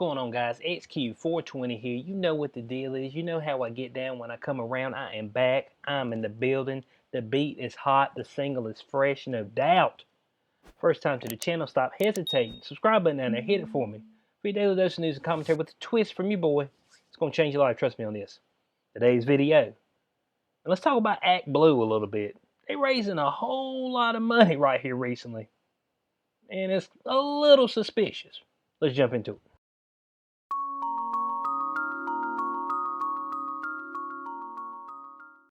going on, guys? XQ420 here. You know what the deal is. You know how I get down when I come around. I am back. I'm in the building. The beat is hot. The single is fresh, no doubt. First time to the channel, stop hesitating. Subscribe button down there. Hit it for me. Free daily dose of news and commentary with a twist from your boy. It's going to change your life. Trust me on this. Today's video. And let's talk about Act Blue a little bit. They're raising a whole lot of money right here recently. And it's a little suspicious. Let's jump into it.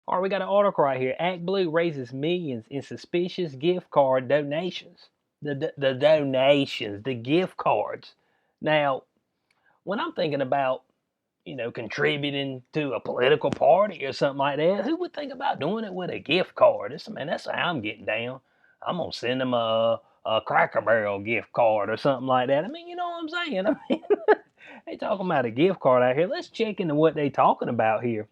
All right, we got an article right here. Act Blue raises millions in suspicious gift card donations. The donations, the gift cards. Now, when I'm thinking about, contributing to a political party or something like that, who would think about doing it with a gift card? That's how I'm getting down. I'm gonna send them a Cracker Barrel gift card or something like that. I mean, you know what I'm saying? I mean, they talking about a gift card out here. Let's check into what they talking about here.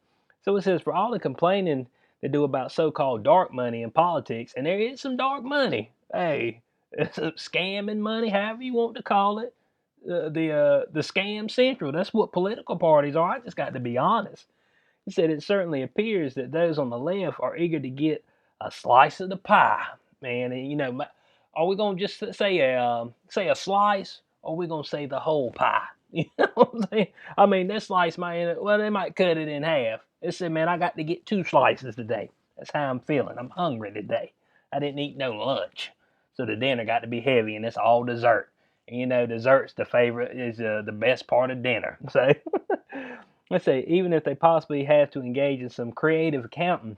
So it says, for all the complaining they do about so-called dark money in politics, and there is some dark money. Hey, it's a scamming money, however you want to call it. The scam central. That's what political parties are. I just got to be honest. He said it certainly appears that those on the left are eager to get a slice of the pie, man. And are we gonna just say a slice, or are we gonna say the whole pie? You know what I'm saying? I mean, that slice might, well, they might cut it in half. They said, man, I got to get 2 slices today. That's how I'm feeling. I'm hungry today. I didn't eat no lunch, so the dinner got to be heavy, and it's all dessert. And dessert's the favorite, is the best part of dinner. So let's say, even if they possibly have to engage in some creative accounting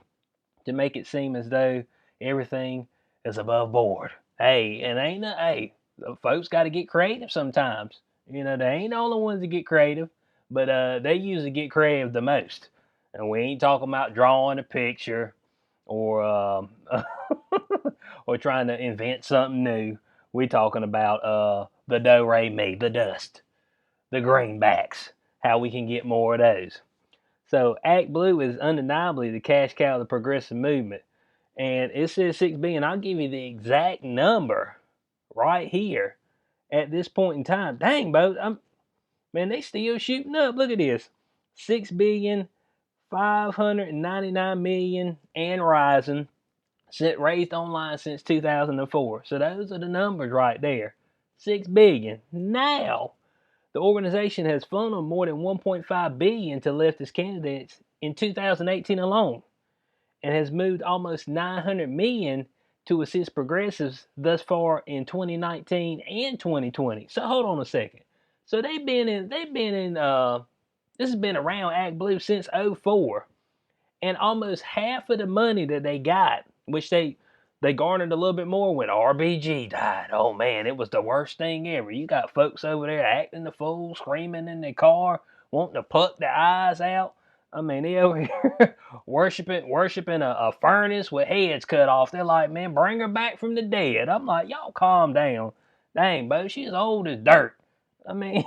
to make it seem as though everything is above board. Hey, and hey, folks got to get creative sometimes. They ain't the only ones that get creative, but they usually get creative the most. And we ain't talking about drawing a picture or or trying to invent something new. We talking about the do-re-mi, the dust, the greenbacks, how we can get more of those. So Act Blue is undeniably the cash cow of the progressive movement. And it says 6 billion. I'll give you the exact number right here at this point in time. Dang, Bo, man, they still shooting up. Look at this. 6,599,000,000 and rising. Raised online since 2004. So those are the numbers right there. 6 billion. Now, the organization has funneled more than 1.5 billion to leftist candidates in 2018 alone, and has moved almost 900 million to assist progressives thus far in 2019 and 2020. So hold on a second. So this has been around Act Blue since '04, and almost half of the money that they got, which they garnered a little bit more when RBG died. Oh man, it was the worst thing ever. You got folks over there acting the fool, screaming in their car, wanting to pluck their eyes out. I mean, they over here worshiping a furnace with heads cut off. They're like, man, bring her back from the dead. I'm like, y'all calm down. Dang, Bo, she's old as dirt. I mean,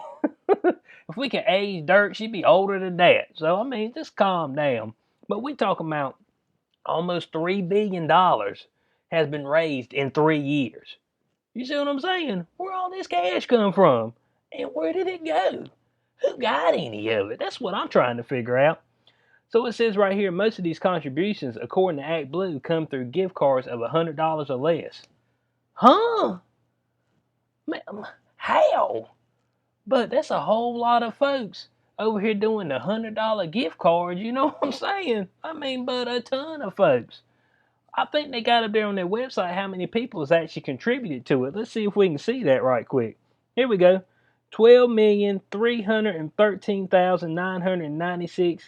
if we can age dirt, she'd be older than that. So, I mean, just calm down. But we talking about almost $3 billion has been raised in 3 years. You see what I'm saying? Where all this cash come from? And where did it go? Who got any of it? That's what I'm trying to figure out. So it says right here, most of these contributions, according to Act Blue, come through gift cards of $100 or less. Huh? Man, how? But that's a whole lot of folks over here doing the $100 gift cards, you know what I'm saying? I mean, but a ton of folks. I think they got up there on their website how many people has actually contributed to it. Let's see if we can see that right quick. Here we go. 12,313,996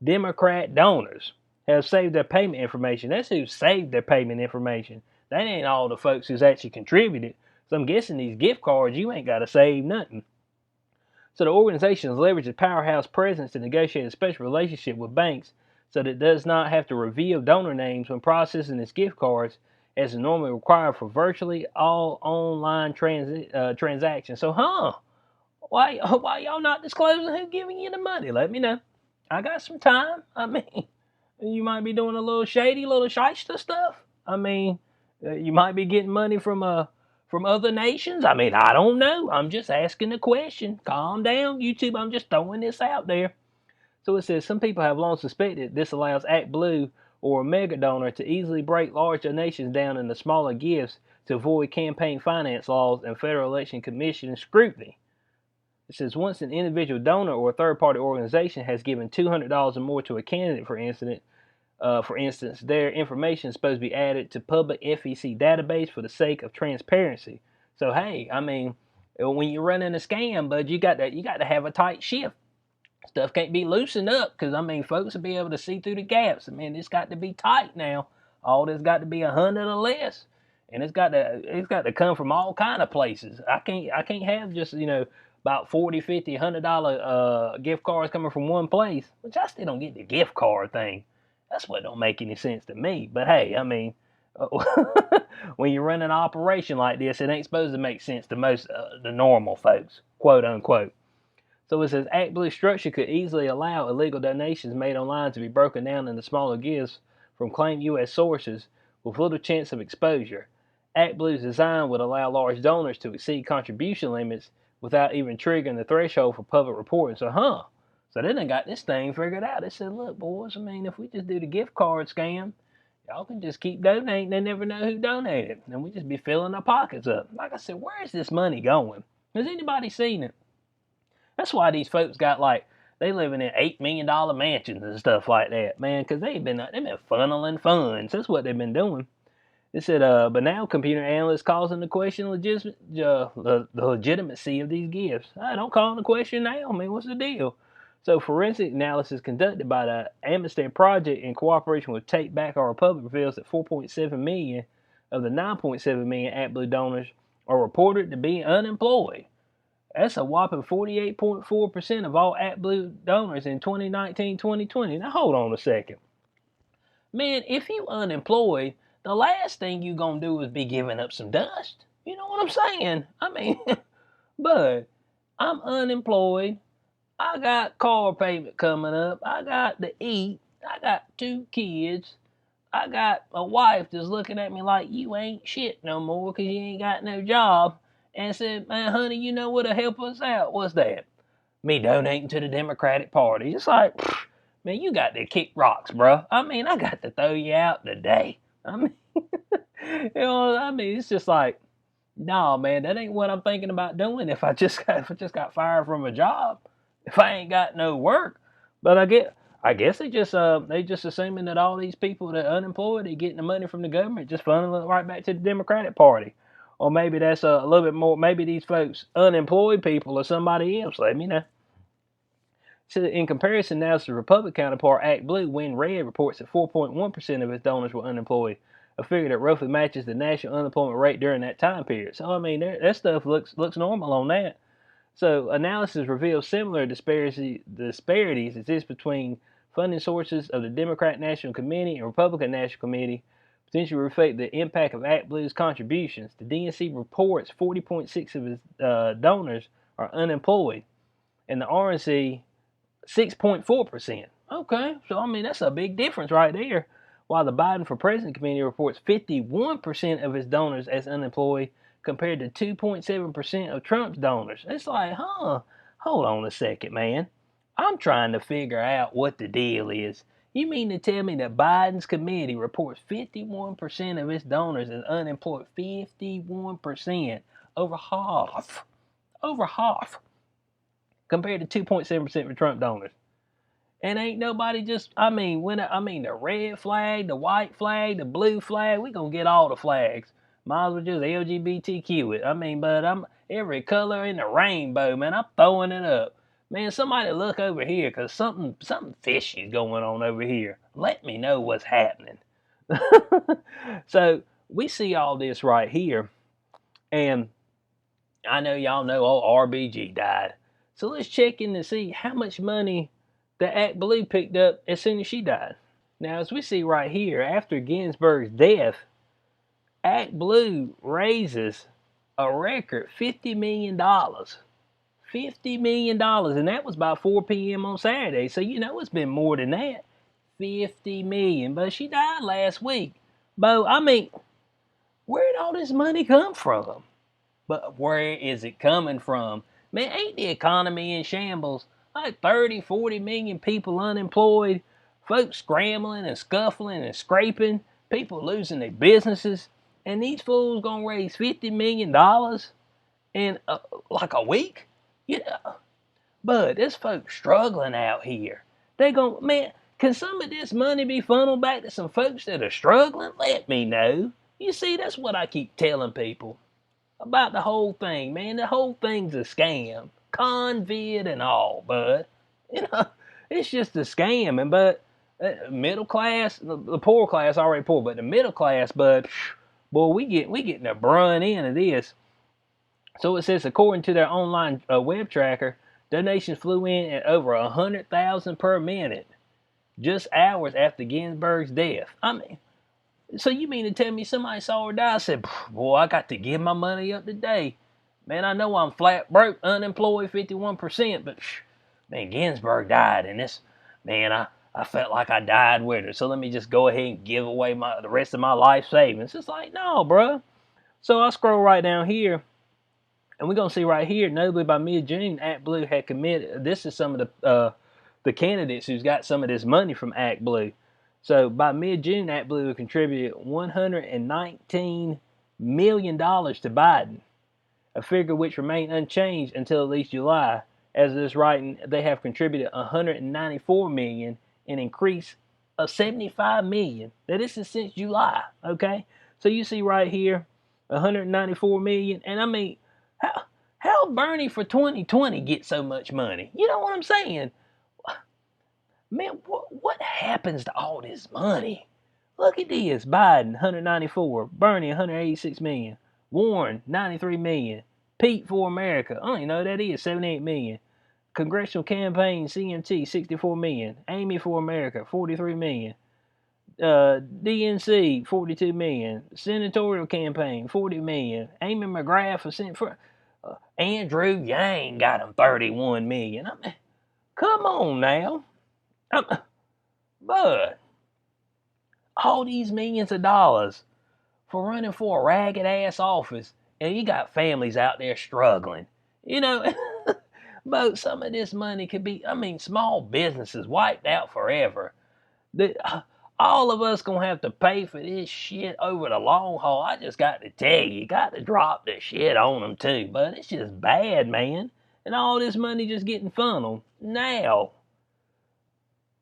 Democrat donors have saved their payment information. That's who saved their payment information. That ain't all the folks who's actually contributed. So I'm guessing these gift cards, you ain't got to save nothing. So the organization has leveraged its powerhouse presence to negotiate a special relationship with banks so that it does not have to reveal donor names when processing its gift cards, as is normally required for virtually all online transactions. So, why y'all not disclosing who's giving you the money? Let me know. I got some time. I mean, you might be doing a little shady, little shyster stuff. I mean, you might be getting money from from other nations? I mean, I don't know. I'm just asking a question. Calm down, YouTube. I'm just throwing this out there. So it says some people have long suspected this allows ActBlue or a mega donor to easily break large donations down into smaller gifts to avoid campaign finance laws and Federal Election Commission scrutiny. It says once an individual donor or a third-party organization has given $200 or more to a candidate, for instance, their information is supposed to be added to public FEC database for the sake of transparency. So hey, I mean, when you're running a scam, bud, you got to have a tight ship. Stuff can't be loosened up because I mean, folks will be able to see through the gaps. I mean, it's got to be tight now. All this got to be 100 or less, and it's got to come from all kind of places. I can't have just about 40, 50, $100 gift cards coming from one place, which I still don't get the gift card thing. That's what don't make any sense to me. But hey, I mean, when you run an operation like this, it ain't supposed to make sense to most the normal folks, quote unquote. So it says ActBlue structure could easily allow illegal donations made online to be broken down into smaller gifts from claimed U.S. sources with little chance of exposure. ActBlue's design would allow large donors to exceed contribution limits without even triggering the threshold for public reporting. So they done got this thing figured out. They said, look, boys, I mean, if we just do the gift card scam, y'all can just keep donating. They never know who donated. And we just be filling our pockets up. Like I said, where is this money going? Has anybody seen it? That's why these folks got they living in $8 million mansions and stuff like that, man, because they've been funneling funds. That's what they've been doing. They said, but now computer analysts calls into question the legitimacy of these gifts. I don't call into question now. I mean, what's the deal? So forensic analysis conducted by the Amistad Project in cooperation with Take Back Our Republic reveals that 4.7 million of the 9.7 million ActBlue donors are reported to be unemployed. That's a whopping 48.4% of all ActBlue donors in 2019-2020. Now hold on a second. Man, if you unemployed, the last thing you gonna do is be giving up some dust. You know what I'm saying? I mean, but I'm unemployed. I got car payment coming up. I got to eat. I got 2 kids. I got a wife that's looking at me like you ain't shit no more because you ain't got no job. And said, man, honey, you know what'll help us out? What's that? Me donating to the Democratic Party. It's like, man, you got to kick rocks, bro. I mean, I got to throw you out today. I mean, it's just like, nah, man, that ain't what I'm thinking about doing if I just got fired from a job. If I ain't got no work. But I guess they just assuming that all these people that are unemployed, they getting the money from the government, just funneling it right back to the Democratic Party. Or maybe that's a little bit more, maybe these folks, unemployed people or somebody else. Let me know. So in comparison, now to the Republican counterpart, ActBlue, when Red reports that 4.1% of its donors were unemployed, a figure that roughly matches the national unemployment rate during that time period. So, I mean, that stuff looks normal on that. So analysis reveals similar disparities exist between funding sources of the Democratic National Committee and Republican National Committee, potentially reflect the impact of ActBlue's contributions. The DNC reports 40.6% of its donors are unemployed, and the RNC 6.4%. Okay, so I mean that's a big difference right there. While the Biden for President Committee reports 51% of its donors as unemployed, compared to 2.7% of Trump's donors. It's like, hold on a second, man. I'm trying to figure out what the deal is. You mean to tell me that Biden's committee reports 51% of its donors as unemployed? 51%. Over half. Over half. Compared to 2.7% for Trump donors. And ain't nobody just, the red flag, the white flag, the blue flag, we gonna get all the flags. Might as well just LGBTQ it. But I'm every color in the rainbow, man. I'm throwing it up. Man, somebody look over here, because something fishy is going on over here. Let me know what's happening. So, we see all this right here. And I know y'all know RBG died. So, let's check in to see how much money the ActBlue picked up as soon as she died. Now, as we see right here, after Ginsburg's death, ActBlue raises a record $50 million. $50 million, and that was by 4 p.m. on Saturday. So, it's been more than that. $50 million. But she died last week. Bo, where'd all this money come from? But where is it coming from? Man, ain't the economy in shambles? Like 30, 40 million people unemployed, folks scrambling and scuffling and scraping, people losing their businesses, and these fools gonna raise $50 million in like a week? You know, but there's folks struggling out here. They gon' man, can some of this money be funneled back to some folks that are struggling? Let me know. You see, that's what I keep telling people about the whole thing, man. The whole thing's a scam, convid and all, bud. You know, it's just a scam. And but middle class, the poor class already poor, but the middle class, but boy, we getting a brunt end of this. So it says, according to their online web tracker, donations flew in at over 100,000 per minute, just hours after Ginsburg's death. I mean, so you mean to tell me somebody saw her die? I said, boy, I got to give my money up today. Man, I know I'm flat broke, unemployed, 51%, but man, Ginsburg died, and this, man, I felt like I died with her. So let me just go ahead and give away the rest of my life savings. It's like, no, bro. So I scroll right down here, and we're gonna see right here, notably by mid-June, ActBlue had committed. This is some of the candidates who's got some of this money from ActBlue. So by mid-June, ActBlue had contributed $119 million to Biden, a figure which remained unchanged until at least July. As of this writing, they have contributed $194 million, an increase of $75 million. Now this is since July. Okay, so you see right here, $194 million, and I mean, how Bernie for 2020 get so much money? You know what I'm saying? Man, what happens to all this money? Look at this. Biden, 194. Bernie, 186 million. Warren, 93 million. Pete for America. I don't even know who that is. 78 million. Congressional Campaign, CMT, 64 million. Amy for America, 43 million. DNC, 42 million. Senatorial Campaign, 40 million. Amy McGrath for Senate. Andrew Yang got him 31 million. I mean, come on now. Bud, all these millions of dollars for running for a ragged ass office, and you got families out there struggling. You know, but some of this money could be, I mean, small businesses wiped out forever. All of us gonna have to pay for this shit over the long haul. I just got to tell you, got to drop the shit on them too. But it's just bad, man. And all this money just getting funneled. Now,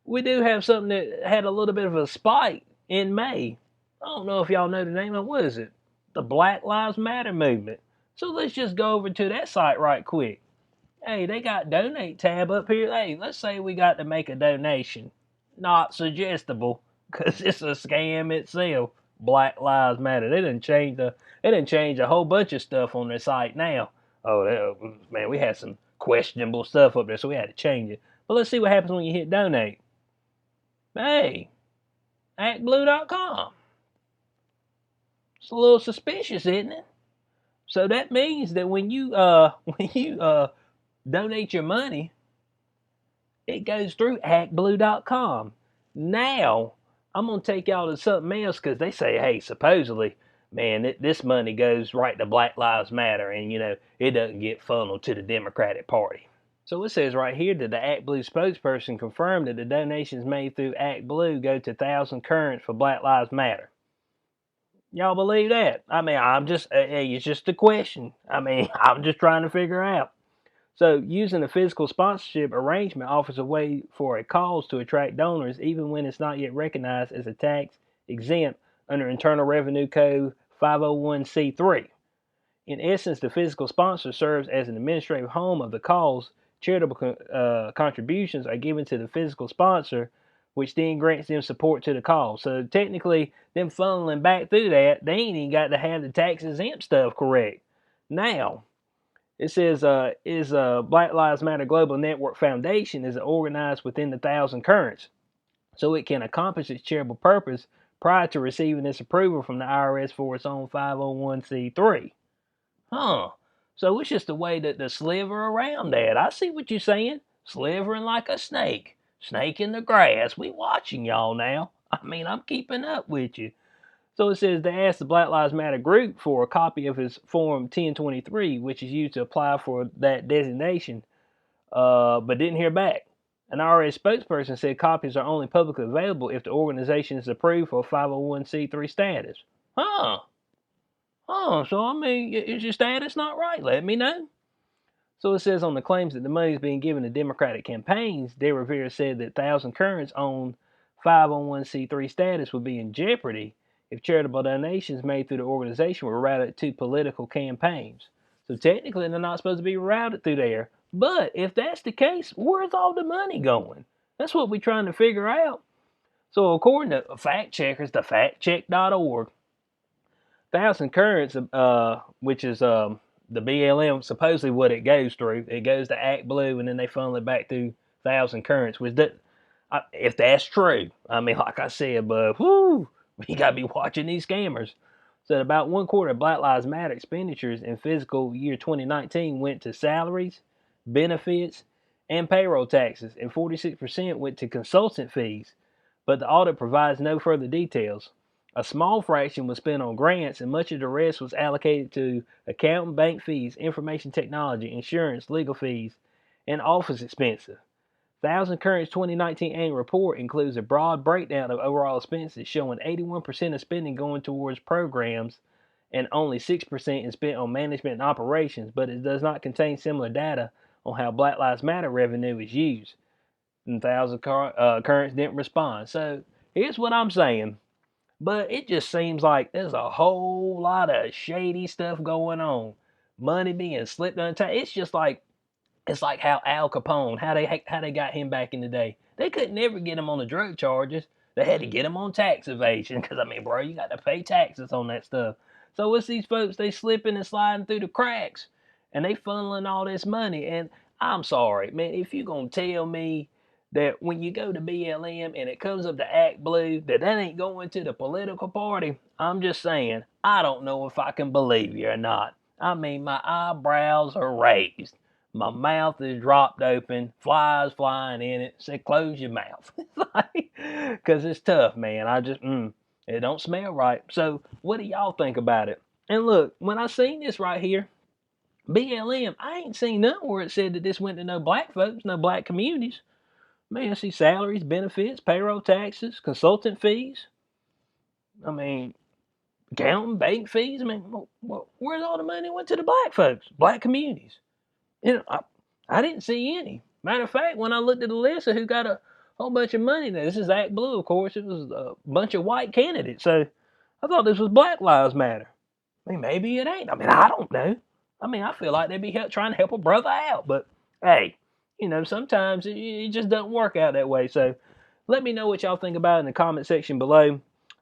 we do have something that had a little bit of a spike in May. I don't know if y'all know the name of what is it? The Black Lives Matter movement. So let's just go over to that site right quick. Hey, they got donate tab up here. Hey, let's say we got to make a donation. Not suggestible, because it's a scam itself. Black Lives Matter. They didn't change a whole bunch of stuff on their site now. Oh, man, we had some questionable stuff up there, so we had to change it. But let's see what happens when you hit donate. Hey, actblue.com. It's a little suspicious, isn't it? So that means that when you donate your money, it goes through actblue.com. Now, I'm going to take y'all to something else, because they say, hey, supposedly, man, this money goes right to Black Lives Matter, and, you know, it doesn't get funneled to the Democratic Party. So it says right here that the ActBlue spokesperson confirmed that the donations made through ActBlue go to 1,000 Currents for Black Lives Matter. Y'all believe that? I mean, it's just a question. I mean, I'm just trying to figure out. So using a physical sponsorship arrangement offers a way for a cause to attract donors even when it's not yet recognized as a tax exempt under Internal Revenue Code 501c3. In essence, the physical sponsor serves as an administrative home of the cause. Charitable contributions are given to the physical sponsor, which then grants them support to the cause. So technically, them funneling back through that, they ain't even got to have the tax exempt stuff correct. Now, it says, Black Lives Matter Global Network Foundation is organized within the 1,000 Currents, so it can accomplish its charitable purpose prior to receiving its approval from the IRS for its own 501c3. Huh. So it's just a way to sliver around that. I see what you're saying. Slivering like a snake. Snake in the grass. We watching y'all now. I mean, I'm keeping up with you. So it says they asked the Black Lives Matter group for a copy of his Form 1023, which is used to apply for that designation, but didn't hear back. An IRS spokesperson said copies are only publicly available if the organization is approved for 501c3 status. Huh. So I mean, is your status not right? Let me know. So it says on the claims that the money is being given to Democratic campaigns, De Rivera said that Thousand Currents owned 501c3 status would be in jeopardy if charitable donations made through the organization were routed to political campaigns. So technically, they're not supposed to be routed through there. But if that's the case, where's all the money going? That's what we're trying to figure out. So according to fact checkers, the factcheck.org, Thousand Currents, which is the BLM, supposedly what it goes through. It goes to Act Blue, and then they funnel it back through Thousand Currents. Which, if that's true, I mean, like I said, but whoo, you gotta be watching these scammers. So about 1/4 of Black Lives Matter expenditures in fiscal year 2019 went to salaries, benefits, and payroll taxes, and 46% went to consultant fees. But the audit provides no further details. A small fraction was spent on grants, and much of the rest was allocated to accounting, bank fees, information technology, insurance, legal fees, and office expenses. Thousand Currents' 2019 annual report includes a broad breakdown of overall expenses, showing 81% of spending going towards programs and only 6% is spent on management and operations, but it does not contain similar data on how Black Lives Matter revenue is used. And Thousand Currents didn't respond. So here's what I'm saying. But it just seems like there's a whole lot of shady stuff going on. Money being slipped untied. It's like how Al Capone, how they got him back in the day. They couldn't ever get him on the drug charges. They had to get him on tax evasion because I mean, bro, you got to pay taxes on that stuff. So it's these folks they slipping and sliding through the cracks, and they funneling all this money. And I'm sorry, man, if you're gonna tell me that when you go to BLM and it comes up to Act Blue, that ain't going to the political party, I'm just saying, I don't know if I can believe you or not. I mean, my eyebrows are raised. My mouth is dropped open, flies flying in it. Say, close your mouth. Because it's tough, man. It don't smell right. So, what do y'all think about it? And look, when I seen this right here, BLM, I ain't seen nothing where it said that this went to no black folks, no black communities. Man, I see salaries, benefits, payroll taxes, consultant fees. I mean, accounting, bank fees. I mean, where's all the money went to the black folks, black communities? You know, I didn't see any. Matter of fact, when I looked at the list of who got a whole bunch of money, this is Act Blue, of course. It was a bunch of white candidates. So I thought this was Black Lives Matter. I mean, maybe it ain't. I mean, I don't know. I mean, I feel like they'd be trying to help a brother out. But hey, sometimes it just doesn't work out that way. So let me know what y'all think about it in the comment section below.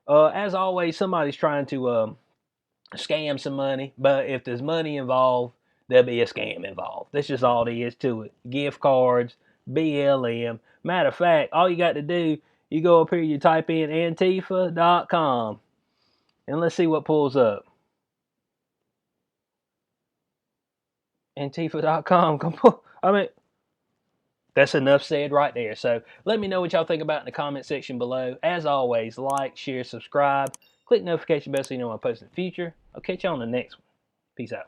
As always, somebody's trying to scam some money. But if there's money involved, there'll be a scam involved. That's just all there is to it. Gift cards, BLM. Matter of fact, all you got to do, you go up here, you type in Antifa.com. And let's see what pulls up. Antifa.com. I mean, that's enough said right there. So let me know what y'all think about in the comment section below. As always, like, share, subscribe, click notification bell so you know when I post in the future. I'll catch you on the next one. Peace out.